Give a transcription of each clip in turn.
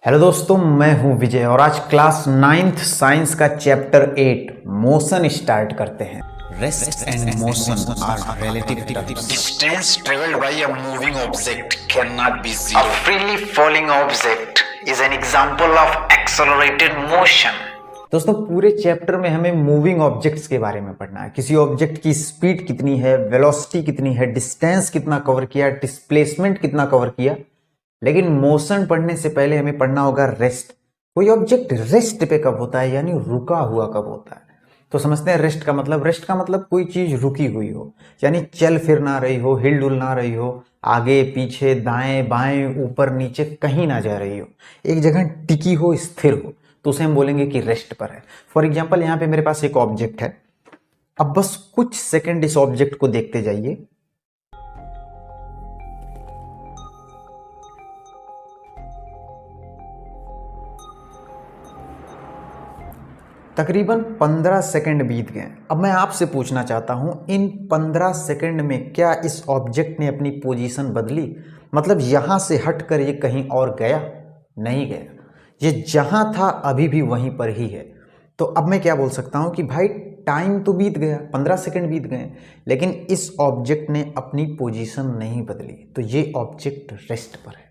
Hello दोस्तों, मैं हूं विजय और आज क्लास 9th साइंस का चैप्टर 8 मोशन स्टार्ट करते हैं। Rest and motion are relative terms. Distance traveled by a moving object cannot be zero. A freely falling object is an example of accelerated motion. दोस्तों, पूरे chapter में हमें moving objects के बारे में पढ़ना है। किसी ऑब्जेक्ट की स्पीड कितनी है, वेलोसिटी कितनी है, डिस्टेंस कितना कवर किया, डिस्प्लेसमेंट कितना कवर किया। लेकिन मोशन पढ़ने से पहले हमें पढ़ना होगा रेस्ट। कोई ऑब्जेक्ट रेस्ट पे कब होता है, यानी रुका हुआ कब होता है। तो समझते हैं रेस्ट का मतलब। रेस्ट का मतलब कोई चीज रुकी हुई हो, यानी चल फिर ना रही हो, हिल डुल ना रही हो, आगे पीछे दाएं बाएं ऊपर नीचे कहीं ना जा रही हो, एक जगह टिकी हो, स्थिर हो, तो उसे हम बोलेंगे कि रेस्ट पर है। फॉर एग्जाम्पल, यहाँ पे मेरे पास एक ऑब्जेक्ट है। अब बस कुछ सेकंड इस ऑब्जेक्ट को देखते जाइए। तकरीबन 15 सेकंड बीत गए। अब मैं आपसे पूछना चाहता हूं, इन 15 सेकंड में क्या इस ऑब्जेक्ट ने अपनी पोजीशन बदली? मतलब यहां से हटकर ये कहीं और गया? नहीं गया, ये जहां था अभी भी वहीं पर ही है। तो अब मैं क्या बोल सकता हूं कि भाई टाइम तो बीत गया, 15 सेकंड बीत गए, लेकिन इस ऑब्जेक्ट ने अपनी पोजीशन नहीं बदली, तो ये ऑब्जेक्ट रेस्ट पर है।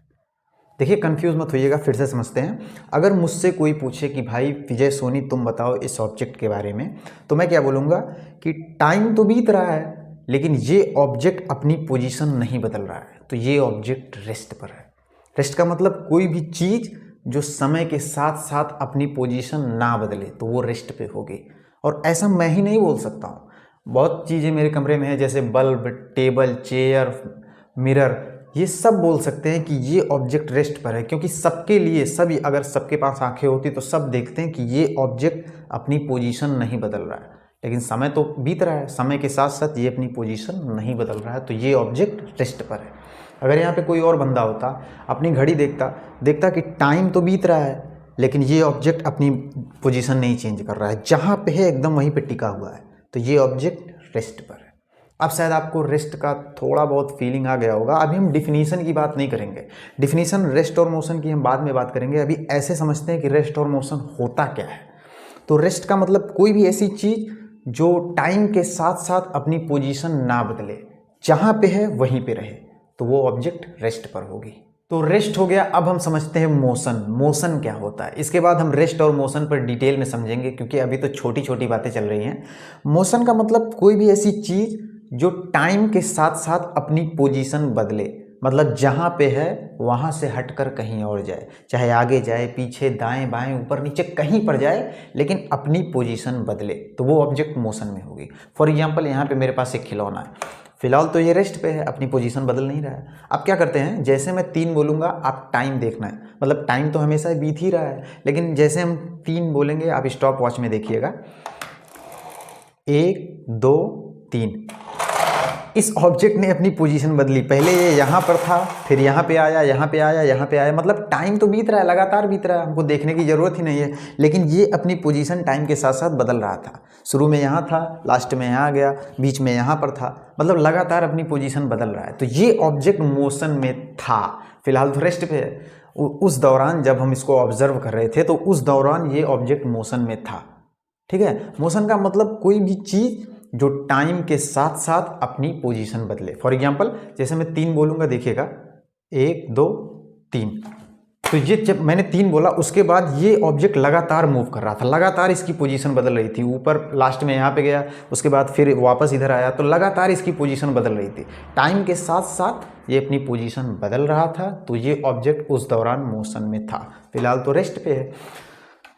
देखिए, कंफ्यूज मत होइएगा, फिर से समझते हैं। अगर मुझसे कोई पूछे कि भाई विजय सोनी तुम बताओ इस ऑब्जेक्ट के बारे में, तो मैं क्या बोलूँगा कि टाइम तो बीत रहा है लेकिन ये ऑब्जेक्ट अपनी पोजीशन नहीं बदल रहा है, तो ये ऑब्जेक्ट रेस्ट पर है। रेस्ट का मतलब कोई भी चीज़ जो समय के साथ साथ अपनी पोजीशन ना बदले तो वो रेस्ट पे होगी। और ऐसा मैं ही नहीं बोल सकता हूँ, बहुत चीज़ें मेरे कमरे में है, जैसे बल्ब, टेबल, चेयर, मिरर, ये सब बोल सकते हैं कि ये ऑब्जेक्ट रेस्ट पर है, क्योंकि सबके लिए, सभी, अगर सबके पास आंखें होती तो सब देखते हैं कि ये ऑब्जेक्ट अपनी पोजीशन नहीं बदल रहा है। लेकिन समय तो बीत रहा है, समय के साथ साथ ये अपनी पोजीशन नहीं बदल रहा है, तो ये ऑब्जेक्ट रेस्ट पर है। अगर यहाँ पे कोई और बंदा होता, अपनी घड़ी देखता कि टाइम तो बीत रहा है लेकिन ये ऑब्जेक्ट अपनी पोजीशन नहीं चेंज कर रहा है, जहाँ पे है एकदम वहीं पे टिका हुआ है, तो ये ऑब्जेक्ट रेस्ट पर है। अब शायद आपको रेस्ट का थोड़ा बहुत फीलिंग आ गया होगा। अभी हम डिफिनीशन की बात नहीं करेंगे, डिफिनीशन रेस्ट और मोशन की हम बाद में बात करेंगे। अभी ऐसे समझते हैं कि रेस्ट और मोशन होता क्या है। तो रेस्ट का मतलब कोई भी ऐसी चीज़ जो टाइम के साथ साथ अपनी पोजीशन ना बदले, जहाँ पे है वहीं पे रहे, तो वो ऑब्जेक्ट रेस्ट पर होगी। तो रेस्ट हो गया। अब हम समझते हैं मोशन। मोशन क्या होता है, इसके बाद हम रेस्ट और मोशन पर डिटेल में समझेंगे, क्योंकि अभी तो छोटी छोटी बातें चल रही हैं। मोशन का मतलब कोई भी ऐसी चीज़ जो टाइम के साथ साथ अपनी पोजीशन बदले, मतलब जहाँ पे है वहाँ से हटकर कहीं और जाए, चाहे आगे जाए, पीछे, दाएं बाएं, ऊपर नीचे, कहीं पर जाए, लेकिन अपनी पोजीशन बदले, तो वो ऑब्जेक्ट मोशन में होगी। फॉर एग्जांपल, यहाँ पे मेरे पास एक खिलौना है, फिलहाल तो ये रेस्ट पे है, अपनी पोजीशन बदल नहीं रहा है। अब क्या करते हैं, जैसे मैं 3 बोलूँगा आप टाइम देखना है, मतलब टाइम तो हमेशा बीत ही रहा है, लेकिन जैसे हम 3 बोलेंगे आप स्टॉप वॉच में देखिएगा, 1 2 3, इस ऑब्जेक्ट ने अपनी पोजीशन बदली। पहले ये यहाँ पर था, फिर यहाँ पे आया, यहाँ पे आया, यहाँ पे आया, मतलब टाइम तो बीत रहा है, लगातार बीत रहा है, हमको देखने की ज़रूरत ही नहीं है, लेकिन ये अपनी पोजीशन टाइम के साथ साथ बदल रहा था। शुरू में यहाँ था, लास्ट में यहाँ गया, बीच में यहाँ पर था, मतलब लगातार अपनी पोजीशन बदल रहा है, तो ये ऑब्जेक्ट मोशन में था। फिलहाल तो रेस्ट पे है। उस दौरान जब हम इसको ऑब्जर्व कर रहे थे, तो उस दौरान ये ऑब्जेक्ट मोशन में था। ठीक है, मोशन का मतलब कोई भी चीज़ जो टाइम के साथ साथ अपनी पोजीशन बदले। फॉर एग्जांपल, जैसे मैं 3 बोलूँगा, देखिएगा 1 2 3, तो ये जब मैंने 3 बोला उसके बाद ये ऑब्जेक्ट लगातार मूव कर रहा था, लगातार इसकी पोजीशन बदल रही थी, ऊपर लास्ट में यहाँ पे गया, उसके बाद फिर वापस इधर आया, तो लगातार इसकी पोजीशन बदल रही थी। टाइम के साथ साथ ये अपनी पोजीशन बदल रहा था, तो ये ऑब्जेक्ट उस दौरान मोशन में था। फिलहाल तो रेस्ट पे है।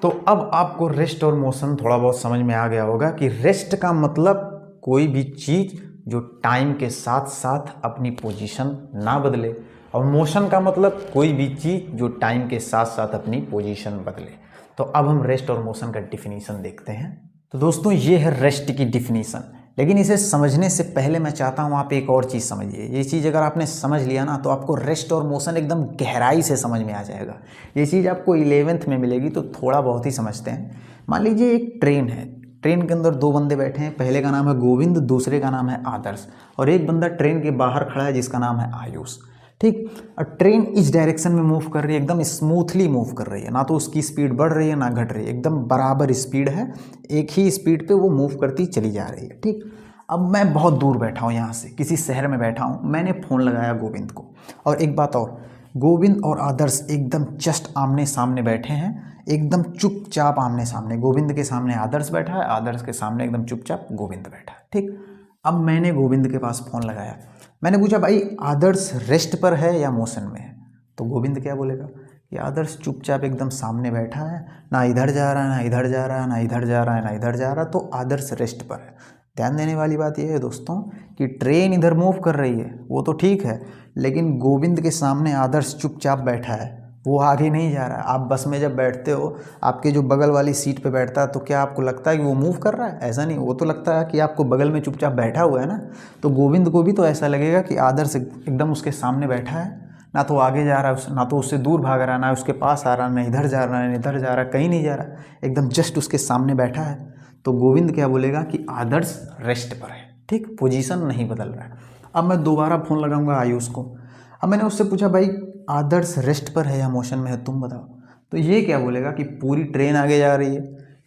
तो अब आपको रेस्ट और मोशन थोड़ा बहुत समझ में आ गया होगा कि रेस्ट का मतलब कोई भी चीज़ जो टाइम के साथ साथ अपनी पोजीशन ना बदले, और मोशन का मतलब कोई भी चीज़ जो टाइम के साथ साथ अपनी पोजीशन बदले। तो अब हम रेस्ट और मोशन का डिफिनीशन देखते हैं। तो दोस्तों, ये है रेस्ट की डिफिनीशन, लेकिन इसे समझने से पहले मैं चाहता हूँ आप एक और चीज़ समझिए। ये चीज़ अगर आपने समझ लिया ना, तो आपको रेस्ट और मोशन एकदम गहराई से समझ में आ जाएगा। ये चीज़ आपको 11th में मिलेगी, तो थोड़ा बहुत ही समझते हैं। मान लीजिए एक ट्रेन है, ट्रेन के अंदर 2 बंदे बैठे हैं, पहले का नाम है गोविंद, दूसरे का नाम है आदर्श, और एक बंदा ट्रेन के बाहर खड़ा है जिसका नाम है आयुष। ठीक। और ट्रेन इस डायरेक्शन में मूव कर रही है, एकदम स्मूथली मूव कर रही है, ना तो उसकी स्पीड बढ़ रही है ना घट रही है, एकदम बराबर स्पीड है, एक ही स्पीड पे वो मूव करती चली जा रही है। ठीक। अब मैं बहुत दूर बैठा हूँ, यहाँ से किसी शहर में बैठा हूँ, मैंने फ़ोन लगाया गोविंद को। और एक बात और, गोविंद और आदर्श एकदम जस्ट आमने सामने बैठे हैं, एकदम चुपचाप आमने सामने। गोविंद के सामने आदर्श बैठा है, आदर्श के सामने एकदम चुपचाप गोविंद बैठा है। ठीक। अब मैंने गोविंद के पास फ़ोन लगाया, मैंने पूछा भाई आदर्श रेस्ट पर है या मोशन में है? तो गोविंद क्या बोलेगा कि आदर्श चुपचाप एकदम सामने बैठा है, ना इधर जा रहा है ना इधर जा रहा है, ना इधर जा रहा है ना इधर जा रहा है, तो आदर्श रेस्ट पर है। ध्यान देने वाली बात यह है दोस्तों कि ट्रेन इधर मूव कर रही है, वो तो ठीक है, लेकिन गोविंद के सामने आदर्श चुपचाप बैठा है, वो आगे नहीं जा रहा है। आप बस में जब बैठते हो, आपके जो बगल वाली सीट पे बैठता है, तो क्या आपको लगता है कि वो मूव कर रहा है? ऐसा नहीं, वो तो लगता है कि आपको बगल में चुपचाप बैठा हुआ है ना। तो गोविंद को भी तो ऐसा लगेगा कि आदर्श एकदम उसके सामने बैठा है, ना तो आगे जा रहा है, ना तो उससे दूर भाग रहा है, ना उसके पास आ रहा है, ना इधर जा रहा है ना इधर जा रहा है, कहीं नहीं जा रहा है, एकदम जस्ट उसके सामने बैठा है। तो गोविंद क्या बोलेगा कि आदर्श रेस्ट पर है। ठीक, पोजीशन नहीं बदल रहा है। अब मैं दोबारा फ़ोन लगाऊंगा आयुष को। अब मैंने उससे पूछा भाई आदर्श रेस्ट पर है या मोशन में है, तुम बताओ। तो ये क्या बोलेगा कि पूरी ट्रेन आगे जा रही है,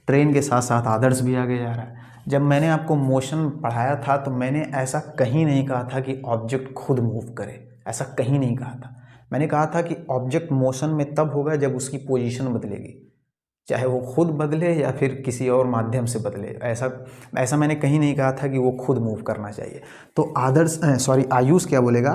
ट्रेन के साथ साथ आदर्श भी आगे जा रहा है। जब मैंने आपको मोशन पढ़ाया था तो मैंने ऐसा कहीं नहीं कहा था कि ऑब्जेक्ट खुद मूव करे, ऐसा कहीं नहीं कहा था। मैंने कहा था कि ऑब्जेक्ट मोशन में तब होगा जब उसकी पोजीशन बदलेगी, चाहे वो खुद बदले या फिर किसी और माध्यम से बदले। ऐसा मैंने कहीं नहीं कहा था कि वो खुद मूव करना चाहिए। तो आयुष क्या बोलेगा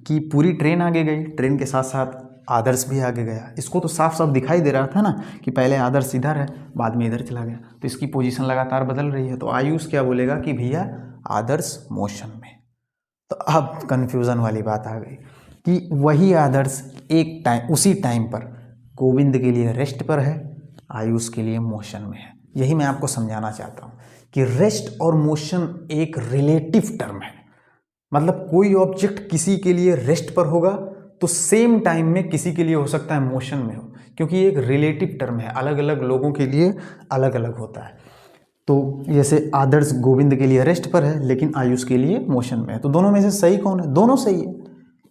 कि पूरी ट्रेन आगे गई, ट्रेन के साथ साथ आदर्श भी आगे गया। इसको तो साफ साफ दिखाई दे रहा था ना कि पहले आदर्श इधर है, बाद में इधर चला गया, तो इसकी पोजीशन लगातार बदल रही है। तो आयुष क्या बोलेगा कि भैया आदर्श मोशन में। तो अब कन्फ्यूज़न वाली बात आ गई कि वही आदर्श उसी टाइम पर गोविंद के लिए रेस्ट पर है, आयुष के लिए मोशन में है। यही मैं आपको समझाना चाहता हूँ कि रेस्ट और मोशन एक रिलेटिव टर्म है। मतलब कोई ऑब्जेक्ट किसी के लिए रेस्ट पर होगा तो सेम टाइम में किसी के लिए हो सकता है मोशन में हो, क्योंकि ये एक रिलेटिव टर्म है, अलग अलग लोगों के लिए अलग अलग होता है। तो जैसे आदर्श गोविंद के लिए रेस्ट पर है लेकिन आयुष के लिए मोशन में है, तो दोनों में से सही कौन है? दोनों सही है।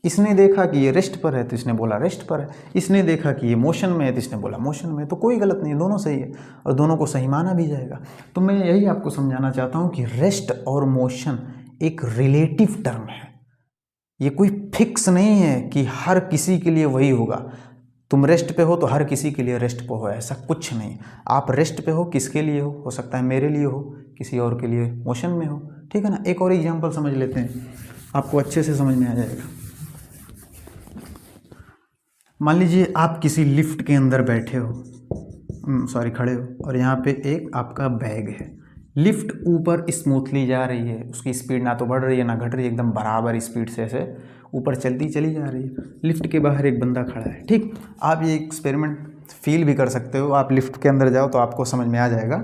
इसने देखा कि ये रेस्ट पर है तो इसने बोला रेस्ट पर है, इसने देखा कि ये मोशन में है तो इसने बोला मोशन में है। तो कोई गलत नहीं है, दोनों सही है और दोनों को सही माना भी जाएगा। तो मैं यही आपको समझाना चाहता हूँ कि रेस्ट और मोशन एक रिलेटिव टर्म है। ये कोई फिक्स नहीं है कि हर किसी के लिए वही होगा। तुम रेस्ट पे हो तो हर किसी के लिए रेस्ट पे हो, ऐसा कुछ नहीं। आप रेस्ट पे हो, किसके लिए हो सकता है मेरे लिए हो, किसी और के लिए मोशन में हो। ठीक है ना। एक और एग्जांपल समझ लेते हैं, आपको अच्छे से समझ में आ जाएगा। मान लीजिए आप किसी लिफ्ट के अंदर बैठे हो, खड़े हो, और यहाँ पे एक आपका बैग है। लिफ्ट ऊपर स्मूथली जा रही है, उसकी स्पीड ना तो बढ़ रही है ना घट रही है, एकदम बराबर स्पीड से ऐसे ऊपर चलती चली जा रही है। लिफ्ट के बाहर एक बंदा खड़ा है। ठीक, आप ये एक्सपेरिमेंट फील भी कर सकते हो। आप लिफ्ट के अंदर जाओ तो आपको समझ में आ जाएगा।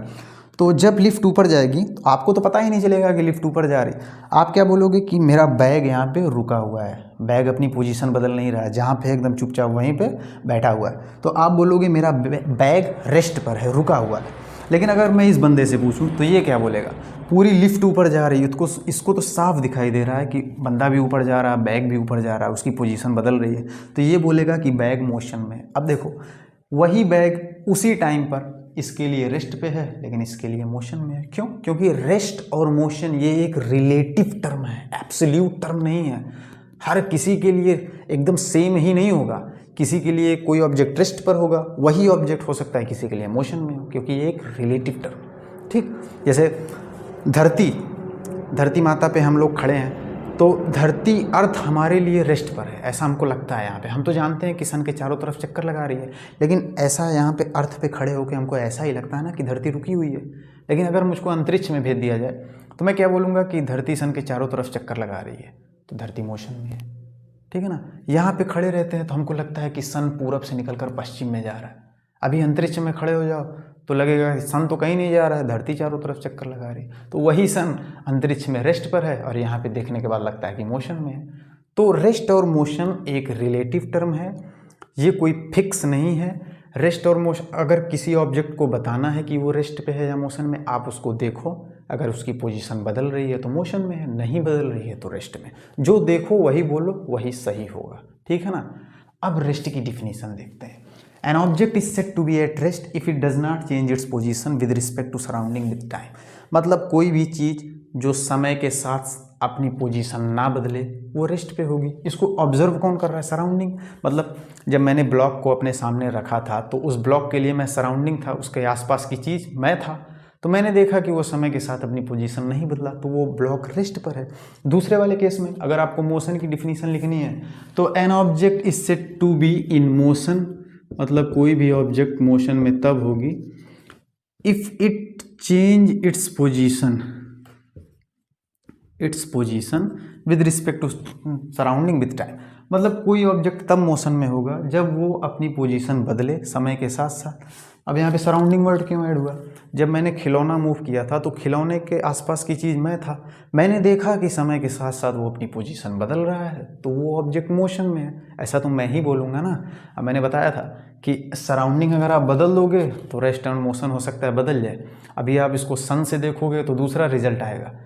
तो जब लिफ्ट ऊपर जाएगी तो आपको तो पता ही नहीं चलेगा कि लिफ्ट ऊपर जा रही। आप क्या बोलोगे कि मेरा बैग यहाँ पे रुका हुआ है, बैग अपनी पोजीशन बदल नहीं रहा है, जहाँ पे एकदम चुपचाप वहीं पे बैठा हुआ है। तो आप बोलोगे मेरा बैग रेस्ट पर है, रुका हुआ है। लेकिन अगर मैं इस बंदे से पूछूं तो ये क्या बोलेगा? पूरी लिफ्ट ऊपर जा रही है, इसको तो साफ दिखाई दे रहा है कि बंदा भी ऊपर जा रहा है, बैग भी ऊपर जा रहा है, उसकी पोजीशन बदल रही है। तो ये बोलेगा कि बैग मोशन में है। अब देखो, वही बैग उसी टाइम पर इसके लिए रेस्ट पे है लेकिन इसके लिए मोशन में है। क्यों? क्योंकि रेस्ट और मोशन ये एक रिलेटिव टर्म है, एब्सोल्यूट टर्म नहीं है। हर किसी के लिए एकदम सेम ही नहीं होगा। किसी के लिए कोई ऑब्जेक्ट रेस्ट पर होगा, वही ऑब्जेक्ट हो सकता है किसी के लिए मोशन में हो, क्योंकि ये एक रिलेटिव टर्म। ठीक, जैसे धरती माता पे हम लोग खड़े हैं तो धरती अर्थ हमारे लिए रेस्ट पर है, ऐसा हमको लगता है। यहाँ पे हम तो जानते हैं कि सन के चारों तरफ चक्कर लगा रही है, लेकिन ऐसा यहाँ पे अर्थ पे खड़े होकर हमको ऐसा ही लगता है ना कि धरती रुकी हुई है। लेकिन अगर मुझको अंतरिक्ष में भेज दिया जाए तो मैं क्या बोलूँगा कि धरती सन के चारों तरफ चक्कर लगा रही है, तो धरती मोशन में है। ठीक है ना। यहाँ पे खड़े रहते हैं तो हमको लगता है कि सन पूरब से निकलकर पश्चिम में जा रहा है। अभी अंतरिक्ष में खड़े हो जाओ तो लगेगा कि सन तो कहीं नहीं जा रहा है, धरती चारों तरफ चक्कर लगा रही है। तो वही सन अंतरिक्ष में रेस्ट पर है और यहाँ पे देखने के बाद लगता है कि मोशन में है। तो रेस्ट और मोशन एक रिलेटिव टर्म है, ये कोई फिक्स नहीं है। रेस्ट और मोशन, अगर किसी ऑब्जेक्ट को बताना है कि वो रेस्ट पे है या मोशन में, आप उसको देखो, अगर उसकी पोजीशन बदल रही है तो मोशन में है, नहीं बदल रही है तो रेस्ट में। जो देखो वही बोलो, वही सही होगा, ठीक है ना। अब रेस्ट की डिफिनीशन देखते हैं। An object is said to be at rest if it does not change its position with respect to surrounding with time. मतलब कोई भी चीज़ जो समय के साथ अपनी पोजीशन ना बदले वो रेस्ट पे होगी। इसको ऑब्जर्व कौन कर रहा है? सराउंडिंग। मतलब जब मैंने ब्लॉक को अपने सामने रखा था तो उस ब्लॉक के लिए मैं सराउंडिंग था, उसके आसपास की चीज़ मैं था, तो मैंने देखा कि वो समय के साथ अपनी पोजीशन नहीं बदला, तो वो ब्लॉक रेस्ट पर है। दूसरे वाले केस में अगर आपको मोशन की डिफिनीशन लिखनी है तो an object is said to be in motion, मतलब कोई भी ऑब्जेक्ट मोशन में तब होगी if it change its position with respect to surrounding with time. मतलब कोई ऑब्जेक्ट तब मोशन में होगा जब वो अपनी पोजीशन बदले समय के साथ साथ। अब यहाँ पे सराउंडिंग वर्ड क्यों ऐड हुआ? जब मैंने खिलौना मूव किया था तो खिलौने के आसपास की चीज़ मैं था, मैंने देखा कि समय के साथ साथ वो अपनी पोजीशन बदल रहा है, तो वो ऑब्जेक्ट मोशन में है। ऐसा तो मैं ही बोलूँगा ना। अब मैंने बताया था कि सराउंडिंग अगर आप बदल दोगे तो रेस्ट एंड मोशन हो सकता है बदल जाए। अभी आप इसको सन से देखोगे तो दूसरा रिजल्ट आएगा।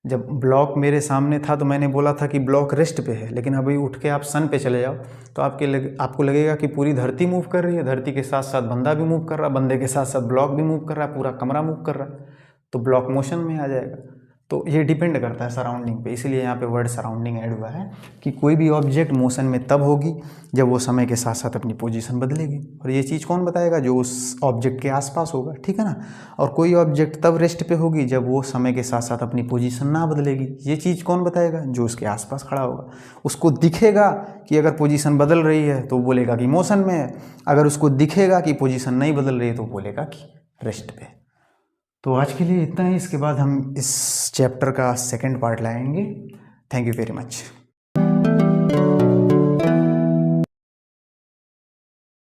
जब ब्लॉक मेरे सामने था तो मैंने बोला था कि ब्लॉक रेस्ट पे है, लेकिन अभी उठ के आप सन पे चले जाओ तो आपको लगेगा कि पूरी धरती मूव कर रही है, धरती के साथ साथ बंदा भी मूव कर रहा है, बंदे के साथ साथ ब्लॉक भी मूव कर रहा है, पूरा कमरा मूव कर रहा है, तो ब्लॉक मोशन में आ जाएगा। तो ये डिपेंड करता है सराउंडिंग पे, इसलिए यहाँ पे वर्ड सराउंडिंग ऐड हुआ है कि कोई भी ऑब्जेक्ट मोशन में तब होगी जब वो समय के साथ साथ अपनी पोजीशन बदलेगी। और ये चीज़ कौन बताएगा? जो उस ऑब्जेक्ट के आसपास होगा, ठीक है ना। और कोई ऑब्जेक्ट तब रेस्ट पे होगी जब वो समय के साथ साथ अपनी पोजीशन ना बदलेगी। ये चीज़ कौन बताएगा? जो उसके आसपास खड़ा होगा। उसको दिखेगा कि अगर पोजीशन बदल रही है तो बोलेगा कि मोशन में है, अगर उसको दिखेगा कि पोजीशन नहीं बदल रही है तो बोलेगा कि रेस्ट पे। तो आज के लिए इतना ही। इसके बाद हम इस चैप्टर का सेकंड पार्ट लाएंगे। Thank you very much.